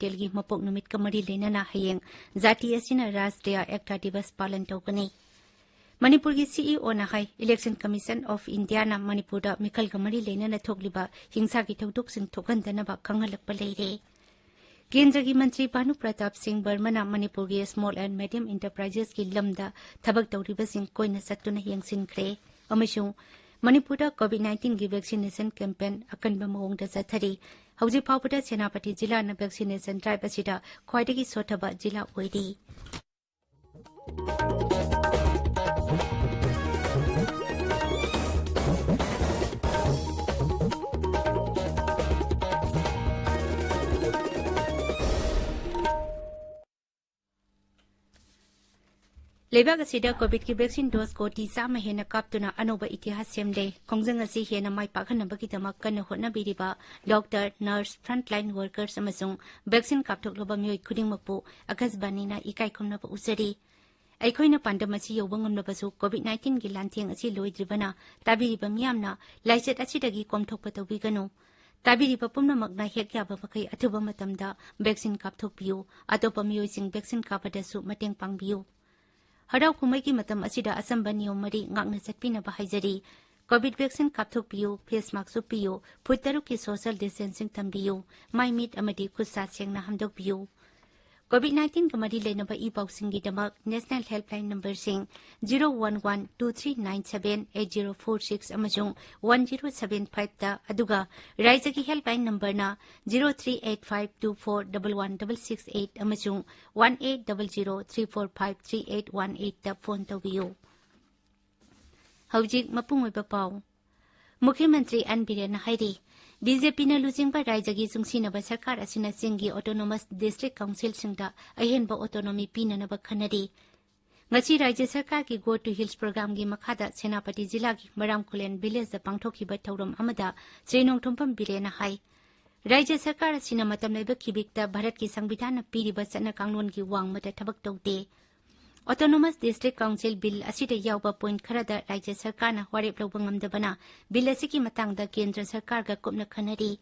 तेलगी मपोक नुमित कमरी लेना हयेंग जाति असिना राष्ट्रीय एकता दिवस पालन तौगनी मणिपुर की सीईओ ना high election commission of India ना मणिपुर मिखल कमरी लेना थोकलिबा हिंसा की थौदोक सिंह थोकहनदनबा खंगहलकपा लेरे केंद्र की मंत्री भानु प्रताप सिंह बर्मना मणिपुर की स्मॉल एंड मीडियम इंटरप्राइजेस की लमदा थबक तौरिबसिंग कोइना सत्तुना यंगसिनख्रे अमसुंग मणिपुर कोविड-19 की वैक्सीनेशन कैंपेन अकनबा मओंगदा चथरी हौजिक फाउबदा सेनापति जिला ना वैक्सीनेशन ड्राइव असिदा ख्वाइदगी सोथबा जिला ओइरी लेबाग असिदा कोविड की वैक्सीन डोज को तीसा महेना कापतुना अनोबा इतिहास सेमदे खोंजंग असि हेना माइ पाखनबगीदमक कन्न होटनाबिरिबा डॉक्टर नर्स फ्रंटलाइन वर्कर्स अमसुंग वैक्सीन कापथोकलबा मियोय खुदिंगमकपु अगसबानीना इकाई खुमनबा उसरी अखोइना पांडमसि यौबंगमनबसु कोविड-19 की लांथेंग असि लोइद्रिबना ताबिरिबा मियामना लाइचत असिदगी कोमथोकपा तौबिगनु ताबिरिबा पुमनमकना हेक याबा मखै अथुबा मतमदा वैक्सीन कापथोकपियु अतोपा मियोयसिंग वैक्सीन कापदसु मतेंग पांगबियु हराव कुमई की मतम असिदा असंबा नियम मरी ngakna चटपिनबा हाइजरी कोविड वैक्सीन कापथोकपियु फेस मास्क सुपियु फुट 3 की सोशल डिस्टेंसिंग थंबियु माइ मीट अमदी खुसा सेंगना हमदोकपियु कोविड-19 का मरी लेनबा ई पाउसिंगी दमक नेशनल हेल्पलाइन नंबर सिंग 01123978046 अमसुंग 1075 ता अदुगा राज्य की हेल्पलाइन नंबर ना 0385241168 अमसुंग 180034531818 ता फोन तौबियु हौजिक मपुंगोइबा पाउ मुख्यमंत्री एन बीरेन हाइरी बीजेपी ने लुजिंगबा राज्य की सुंगसिनबा सरकार असिना सिंगी ऑटोनोमस डिस्ट्रिक्ट काउंसिल सिंगदा अहेनबा ऑटोनोमी पीननबा खनरी ngasi राज्य सरकार की गो टू हिल्स प्रोग्राम की मखादा सेनापति जिला की मरामकुलेन विलेज दा पांगथोखिबा थौरम अमदा श्रीनोंगथोंपम बिरेना हाई राज्य सरकार असिना मतम लेबा खिबिकता भारत की संविधान पीरिबा सना कांगलोन की वांगमदा थबक तौते ऑटोनोमस डिस्ट्रिक्ट काउंसिल बिल असिदा यावबा पॉइंट खरादा राज्य सरकार ना वारेप लौबा ngamdabana बिल असिकी मतंगदा केंद्र सरकार गा कुपना खनरी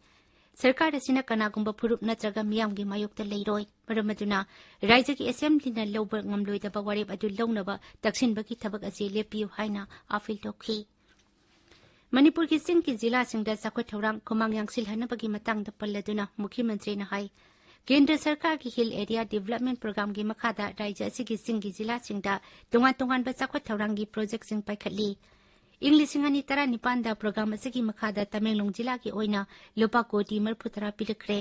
सरकार असिना कनागुंबा फुरुप नत्रगा मियामगी मायोक्ता लेरोय मरमदुना राज्य की असेंबली ना लौबा ngamloidaba वारेप अदु लौनबा तक्सिनबगी थबक असि लेपियु हाइना आफिल तोखी मणिपुर की सिंह की जिला सिंगदा साखोय थौरांग खोमांग यांगसिल हनबगी मतंगदा पल्लदुना मुख्यमंत्री ना हाई केंद्र सरकार की हिल एरिया डेवलपमेंट प्रोग्राम की मखादा राज्य की सिंह की जिला सिंगदा तोंगान तोंगान बचाखो थौरांगी प्रोजेक्ट सिंग पाइखटली इंग्लिश 2019 प्रोग्राम की मखादा तमेंगलोंग जिला की ओइना लुपा कोटी 40 पिलखरे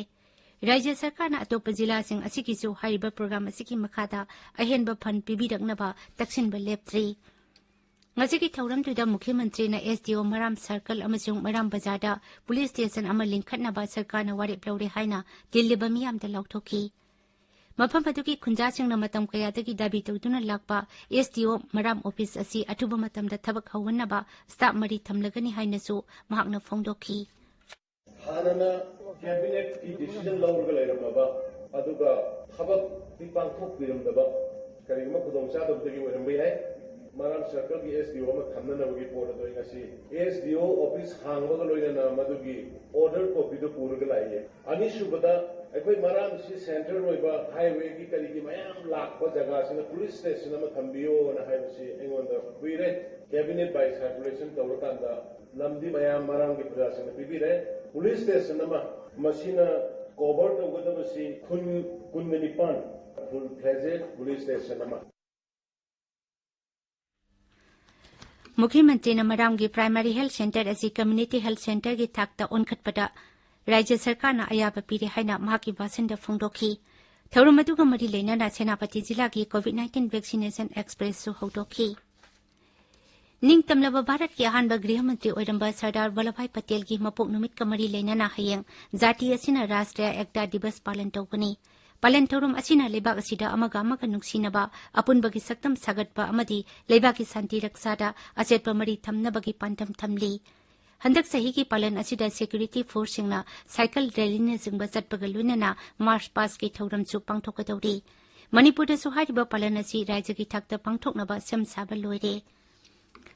राज्य सरकार ना अतोप जिला सिंग असिकिसु हाइबा प्रोग्राम की मखादा अहेनबा फंड पिबिरकनबा तक्सिनबा लेप्त्री ngasi ki thauram tuida मुख्यमंत्री ना एसडीओ मराम सर्कल अमसुंग मराम बाजारदा पुलिस स्टेशन अमा लिंखटनबा सरकार ना वारेप लौरे हाइना दिल्लीबा मियामदा लौथोखी मफम अदुगी खुंजासिंगना मतम कयादगी दाबी तौदुना लाकपा एसडीओ मराम ऑफिस असि अथुबा मतमदा थबक हवनबा स्टाफ मरी थमलगनी हाइनसु महाकना फोंदोखी हानना कैबिनेट की डिसीजन लौरगा लेरमबा अदुगा थबक पिपांथोक बिरमदबा करिगमा खुदोंचादबदगी ओरमबे है मराम सर्कल की एसडीओ में थमननबगी पोर्ट दोइंगसी एसडीओ ऑफिस हांगबगा लोइना मदुगी ऑर्डर कॉपी दो पूरगा लाइए अनिसुबदा अखोई मराम सी सेंटर रोइबा हाईवे की करिगी मयाम लाखबा जगह सिना पुलिस स्टेशन में थंबियो ना हाइबसी एंगोंदा कुइरे कैबिनेट बाय सर्कुलेशन तौरकांदा लमदी मयाम मराम की प्रजासिना पिबिरे पुलिस स्टेशन में मसीना कवर तौगदबसी खुन कुननिपान फुल फ्लेजेड पुलिस स्टेशन में मुख्यमंत्री मराम की प्राइमरी हेल्थ सेंटर असी कम्युनिटी हेल्थ सेंटर की थाकता ओनखटपदा राज्य सरकार ना अयाबा पीरे हाइना माकी वासनदा फोंदोखी थौरम अदुगा मरी लेना सेनापति जिला की कोविड-19 वैक्सीनेशन एक्सप्रेस सु हौदोखी निंग तमलबा भारत की अहानबा गृह मंत्री ओइरंबा सरदार वल्लभभाई पटेल की मपोक नुमित कमरी लेना हयेंग जाति असिना राष्ट्रीय एकता दिवस पालन तौगनी पालन थौरम असिना लेबाक असिदा अमगा अमगा नुक्सिनबा अपुनबगी सक्तम सागतपा अमदी लेबाक की शांति रक्षादा अचेतपा मरी थमनबगी पांतम थमली हंदक सही की पालन असिदा सिक्योरिटी फोर्स सिंगना साइकिल रैलीने जिंगबा चटपगा लुनना मार्च पास की थौरम सु पांगथोकदौरी मणिपुर दसु हाइबा पालन असि राज्य की थाकता पांगथोकनबा सेम साबा लोइरे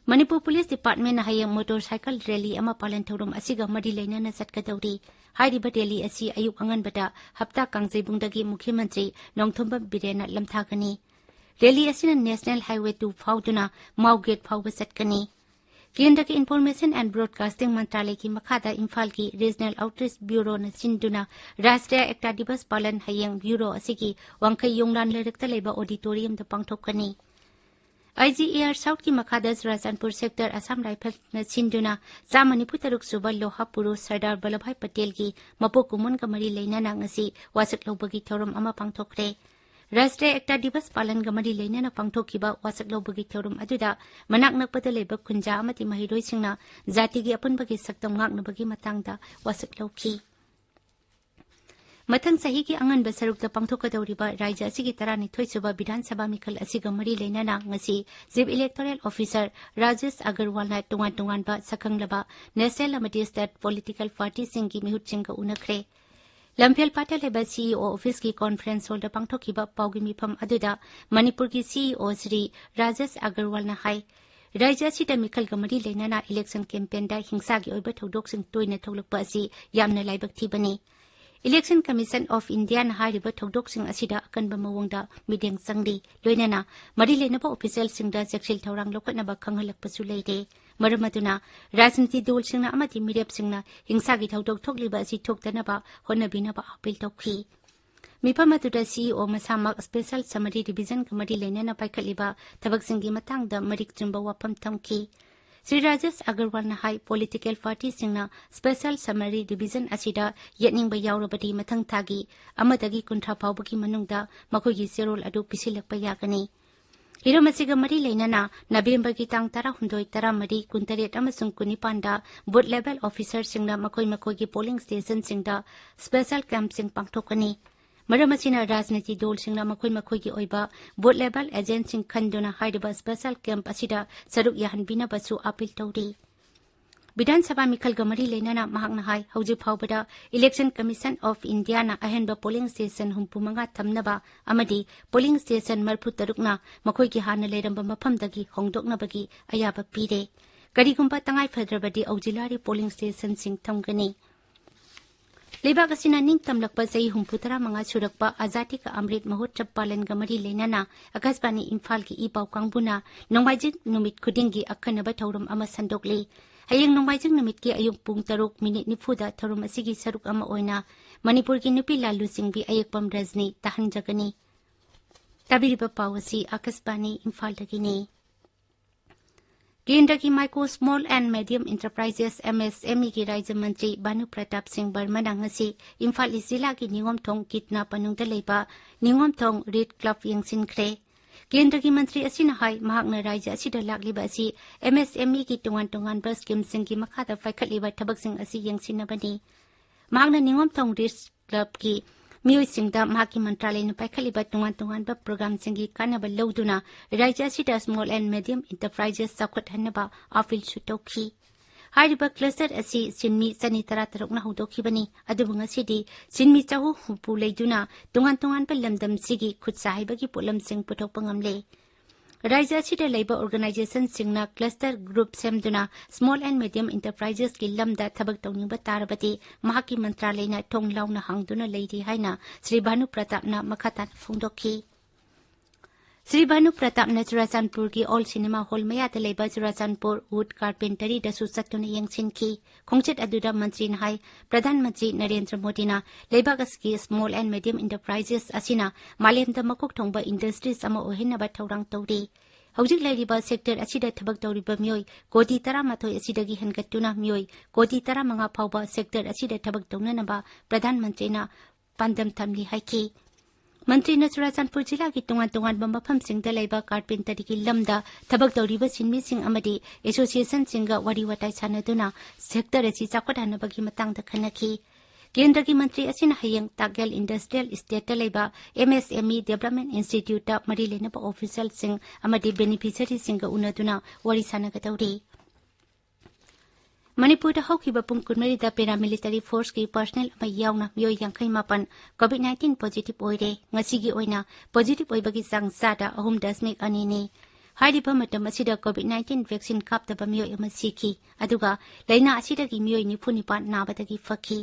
Manipur Police Department na hayang motorcycle rally ama palan thorum asiga mari lainana satkadawri hairiba rally asi ayuk anganbada hapta kangjaibungdagi Mukhya Nongthomba Birena lamthagani rally asina National Highway 2 fauduna Mauget fauba satkani Kendra ki Information and Broadcasting Mantralay ki makhada Imphal ki Regional Outreach Bureau na sinduna Rashtriya Ekta Divas Palan hayang Bureau asigi wangkay yonglan larekta leba auditorium da pangthokani IGAR South ki makhada Rajanpur Sector Assam Rifle na sinduna sa Manipur taruk suba Loha Puro Sardar Vallabhbhai Patel ki mapukumun ka mari lainana ngasi wasak lobagi thorum ama pangthokre Rashtriya Ekta Divas Palan gamari lainana pangthokiba wasak lobagi thorum aduda manak nakpada leba khunja amati mahiroi singna jati gi apunbagi saktam ngaknabagi matangda wasak lobki Mathang sahi ki angan basarukta pangthokadawriba rajya asigi tarani thoisuba Vidhan Sabha mikhal asiga mari lainana ngasi Chief Electoral Officer Rajesh Agarwal na tungan ba sakanglaba National amati State Political Party singki mihut singka unakre Lamphel Patel leba CEO Office ki conference hall da pangthokiba paugi mifam aduda Manipur ki CEO Sri Rajesh Agarwal na hai Rajya sida mikhal gamari lainana election campaign da hingsa gi oiba thodok sing toina tholakpa asi yamna laibak thibani Election Commission of India na hariba thodok sing asida akanba mawongda mideng sangdi loinana mari lenaba official singda jaksil thorang lokatnaba khanghalakpasu leide maramaduna rajniti dol singna amati mirep singna hingsa gi thodok thokliba asi thoktanaba honabinaba appeal tokhi Mipamatuda CEO Masamak Special Summary Division Committee lenana paikaliba thabak singi matangda marik chumba wapam tamki Sri Rajesh Agarwal na hai political party singna special summary division asida yetning ba yaurabadi mathang thagi amadagi kunthra phawbagi manungda makogi serol adu pisilakpa yakani Hiro masiga mari lainana November ki tang 18 kuntaret amasung kunipanda both level officer singna makogi polling station singda special camp sing pangthokani Maramasina Rajniti Dol Singna Makoi ki Oiba, both level agent sing Kandona Hideba special camp asida Saruk Yahan Bina Basu appeal Tauri. Vidhan Sabha Mikhal Gamari Lenana Mahakna Hai, Hauji Paubada, Election Commission of India na Ahenba polling station Humpumanga Tamnaba, Amadi, polling station Marputarukna, Makoi ki Hana Leramba Mapamdagi, Hongdokna Bagi, Ayaba Pide. Karigumpa Tangai Fadrabadi Auxiliary polling station sing Tamgani. Lebak asina ning tamlakpa sai humputara mga surakpa azati ka amrit mahotchap palan gamari lenana akasbani Imphal ki ipaw kangbuna nongmaijing numit khudingi akhanaba thaurum ama sandokle hayeng nongmaijing numit ki ayung pung 3 minute nifuda thaurum asigi saruk ama oina Manipur ki nupi Lalu Singbi ayekpam Rajni tahanjagani tabiriba pawasi akasbani Imphal dagini Kendra ki Micro Small and Medium Enterprises MSME ki Rajya Mantri Banu Pratap Singh Barman ngasi Imphal Zilla ki Ningomthong kitna panungda leiba Ningomthong Red Club yengsin kre Kendra ki Mantri asina hai mahakna rajya asida lakliba asi MSME ki tungan ba scheme sing ki makhada faikhatliba thabak sing asi yengsinabani mahakna Ningomthong Red Club ki Miyoi singda mahaki mantralay na paikaliba tungan ba program singi kanaba lawduna rajya sida small and medium enterprises sakot hanaba afil sutokhi hariba cluster asi sinmi sanitara tarok na hudoki bani adubunga sidi sinmi chahu hupu leiduna tungan ba lamdam sigi khutsahi bagi polam sing putok pangamle Rajya sida labor organization singna cluster group semduna small and medium enterprises ki lamda thabak tawniba tarabati mahaki mantralay na tonglaw na hangduna leidi haina Sri Bhanu Pratap na makhatan phungdokhi Sri Bhanu Pratap na Rajanpur ki all cinema hall maya ta labor Rajanpur wood carpentry da susatuna yengsin ki khongchet aduda mantri na hai Pradhan Mantri Narendra Modi na labor ki small and medium enterprises asina malemda makok thongba industries ama ohina ba thaurang tawri Hojik lairiba sector asida thabak tawriba mioi kodi 13 asidagi hangatuna mioi kodi 15 phawba sector asida thabak tawnanaba Pradhan Mantri na pandam thamli haiki Mantri na Rajanpur Jilla ki tungan mafam singda laiba carpentry ki lamda thabak tawriba sinmi sing amadi association singa wari watai sanaduna sector asi chakwadanabagi matangda khanaki Kendra ki Mantri asina hayang Tagyal Industrial Estate laiba MSME Development Institute ta mari lenaba official sing amadi beneficiary singa unaduna wari sanagatawri Manipur da hawkiba pung kunmari da paramilitary force ki personnel ama yauna miyoi yangkai mapan COVID-19 positive oire ngasigi oina positive oibagi sang sada 3.2 ni हाइरिबा मतम असिदा कोविड-19 vaccine कापतबा मियोय अमा सिखी अदुगा लैना असिदगी मियोय 94 नाबदगी फखी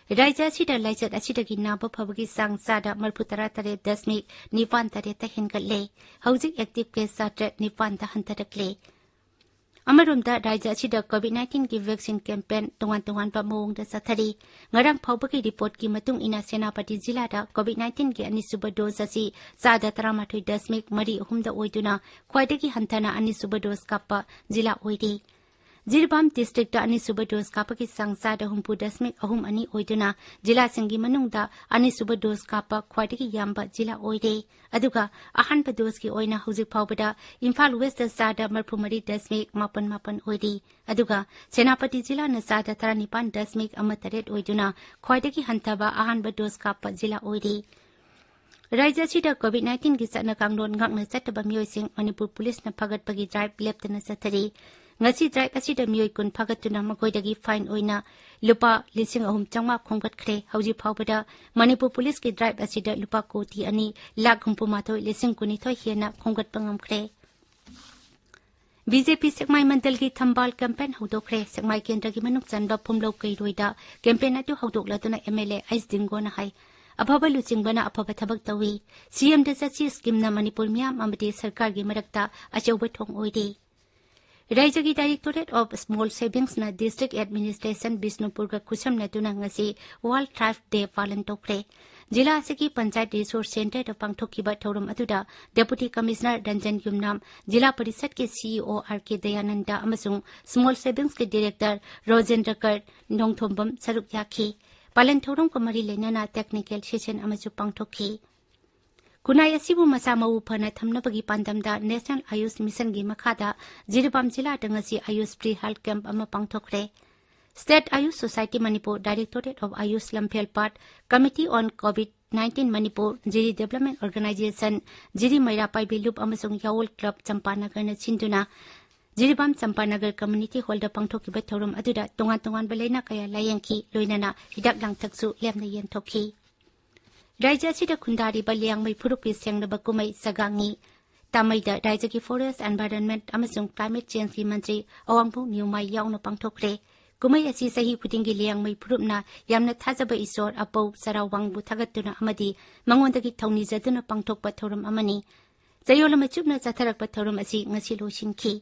राज्य असिदा लाइचत असिदगी नाबा फबगी सांग सादा 33.9 ता हेनगले हौजिक active case 9 ता हंतरकले अमरोमदा राज्य असिदा कोविड-19 की वैक्सीन कैंपेन तोंगान पा मओंगदा सथरी ngarang phawbagi report ki matung ina senapati jila da covid-19 ki anisuba dose asi sada 13.3 da oiduna khwaidagi hantana anisuba dose kappa jila oidi Jirbam district da anisuba dose kappa ki sangsa da 3.2 ani oiduna jila singi manung da anisuba dose kappa khwaidagi yamba jila oide aduga ahanba dose ki oina hujik phawbada Imphal West da sada 3.8 oidi aduga senapati jila na sada 19.8 oiduna khwaidagi hantaba ahanba dose kappa jila oidi राज्य असिदा कोविड-19 की सना कांगलोन ngakna chataba myoising Manipur police na phagatpagi drive leptana sathari ngasi drive asida myoi kun phagatuna makoidagi fine oina lupa 3,300 khongkat khre hauji phawbada Manipur police ki drive asida lupa koti ani lakh 3,900 hiena khongkat pangam khre BJP sekmai mandal ki thambal campaign hodokre sekmai kendra ki manuk chanba phumlo kai roida campaign atu hodoklatuna MLA Ais Dingo na hai अफब लुचिंगबना अफब थबक तवी CM दसची scheme ना मणिपुर मियाम अमदि सरकार की मरक्ता अचौब थोंग ओइदे राज्य की डायरेक्टोरेट ऑफ स्मॉल सेविंग्स ना डिस्ट्रिक्ट एडमिनिस्ट्रेशन बिष्णुपुर का खुसम नतुना ngasi वर्ल्ड थ्राइव डे पालन तोखरे जिला असकी पंचायत रिसोर्स सेंटर द पांगथोकिबा थौरम अदुदा डेप्यूटी कमिश्नर रंजन युमनाम जिला परिषद के सीईओ आरके दयानंदा अमसुंग स्मॉल सेविंग्स के डायरेक्टर रोजेंद्र कर नोंगथोंबम सरुक याखी पालन थौरम को मरी लेना टेक्निकल सेशन अमसु पांगथोखी कुनाय असिबु मसा मऊ फना थमनबगी पांदमदा नेशनल आयुष मिशन गी मखादा जिरबाम जिला दंगसी आयुष फ्री हेल्थ कैंप अमा पांगथोखरे state AYUSH society Manipur directorate of AYUSH Lamphel part committee on कोविड-19 मणिपुर जिरी डेवलपमेंट ऑर्गेनाइजेशन जिरी मैरा पाइबी लुप अमसुंग यावल क्लब चंपानगर न छिंदुना जिरीबाम चंपानगर कम्युनिटी हॉल दा पांगथोकिबा थौरम अदुदा तोंगान बलेना कया लायंकी लोइनाना हिदाक लांगथकसु लेमना येनथोखी राज्य असिदा खुंदारी बलियांगमै फुरुपि सेंगनबा कुमै सगांगी तामैदा राज्य की फॉरेस्ट एनवायरनमेंट अमसुंग क्लाइमेट चेंज की मंत्री अवांगबु न्यूमाई यावना पांगथोखरे कुमै असि सही खुदिंगी लियांगमै फुरुपना यामना थाजबा ईश्वर अपौ सरावंगबु थागतुना अमदि मंगोंदगी थौनी जदुना पांगथोकबा थौरम अमनी जयोलमा चुपना चथरकबा थौरम असि ngasi लोसिंखी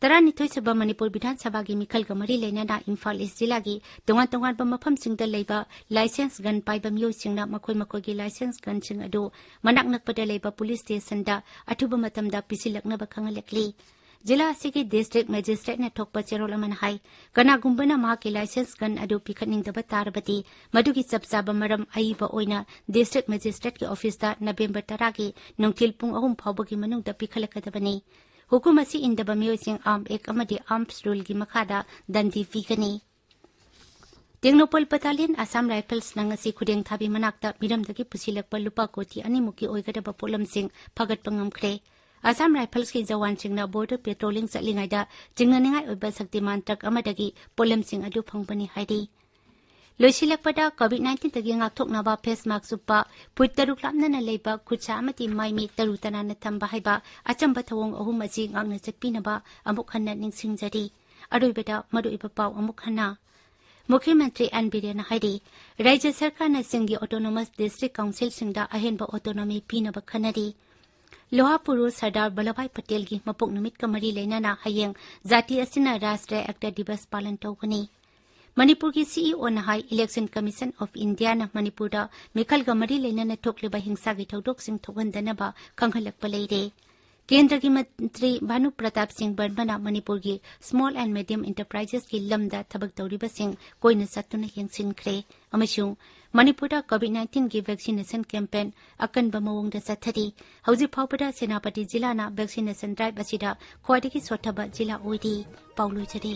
तरानिथोय सभा मणिपुर विधानसभा की मिखल गमरी लेना इम्फाल ईस्ट जिला की तोंगान मफम सिंगदा लेबा लाइसेंस गन पाइबा मियोसिंगना मखोय की लाइसेंस गन सिंग अदो मनाक नकपदा लेबा पुलिस स्टेशन दा अथुबा मतमदा पिसिलकनबा खंगलekli जिला असिगी डिस्ट्रिक्ट मजिस्ट्रेट ने थोकपा चेरोल अमन हाई कनागुंबना मा के लाइसेंस गन अदो पिखनिंगदबा तारबती मदुगी सबसाबा मरम आईबा ओइना डिस्ट्रिक्ट मजिस्ट्रेट के ऑफिस दा नवंबर 10 की नोंथिल पुंग 3 फावबगी मनुंगदा पिखलकदबनी हुकुम असी इंदबा मियोसिंग आर्म एक अमदि आर्म्स रूल की मखादा दंदी फिगनी टेक्नोपॉल बटालियन असम राइफल्स नंगसी खुदेंग थाबी मनाक्ता मिरमदगी पुसिलकपा लुपा कोटी अनिमुकी ओइगदबा पोलमसिंग फगतपा ngamkhre असम राइफल्स की जवानसिंगना बॉर्डर पेट्रोलिंग चलिंगाइदा जिंगनानिंगाइ ओइबा शक्तिमान ट्रक अमदगी पोलमसिंग अदु फंगबनी हाइदि लोइसिलकपदा कोविड-19 तगी ngaktoknaba face mask supa foot तरुक लामना लेबा खुचा अमति माइमी तरुतना न थंबा हाइबा अचंबा थवोंग अहुम असी ngakna चटपिनबा अमुक हन्ना निंगसिंगजरी अरोइबदा मरुइबा पाव अमुक हन्ना मुख्यमंत्री एन बिरेन हाइदि राज्य सरकार न सिंगी ऑटोनोमस डिस्ट्रिक्ट काउंसिल सिंगदा अहेनबा ऑटोनोमी पीनबा खनरी लोहा पुरुष सरदार वल्लभभाई पटेल की मपुक नुमित का मरी लेना हयेंग जाति असिना राष्ट्रीय एकता दिवस पालन तौगनी मणिपुर की सीईओ नहाई इलेक्शन कमीशन ऑफ इंडिया न मणिपुर मिखल गमरी लेना थोकलेबा हिंसा की थौदोकसिंग थोगनदनबा खंगहलकपा लेरे केंद्र की मंत्री भानु प्रताप सिंह बर्मना मणिपुर की स्मॉल एंड मीडियम इंटरप्राइजेस की लमदा थबक तौरिबसिंग कोइना सत्तुना यंगसिनख्रे अमसुंग मणिपुर कोविड-19 की वैक्सीनेशन कैंपेन अकनबा मवोंगदा चथरी हौजी फावबदा सेनापति जिला ना वैक्सीनेशन ड्राइव असिदा ख्वाइदगी सोथबा जिला ओइदी पाउलुजरी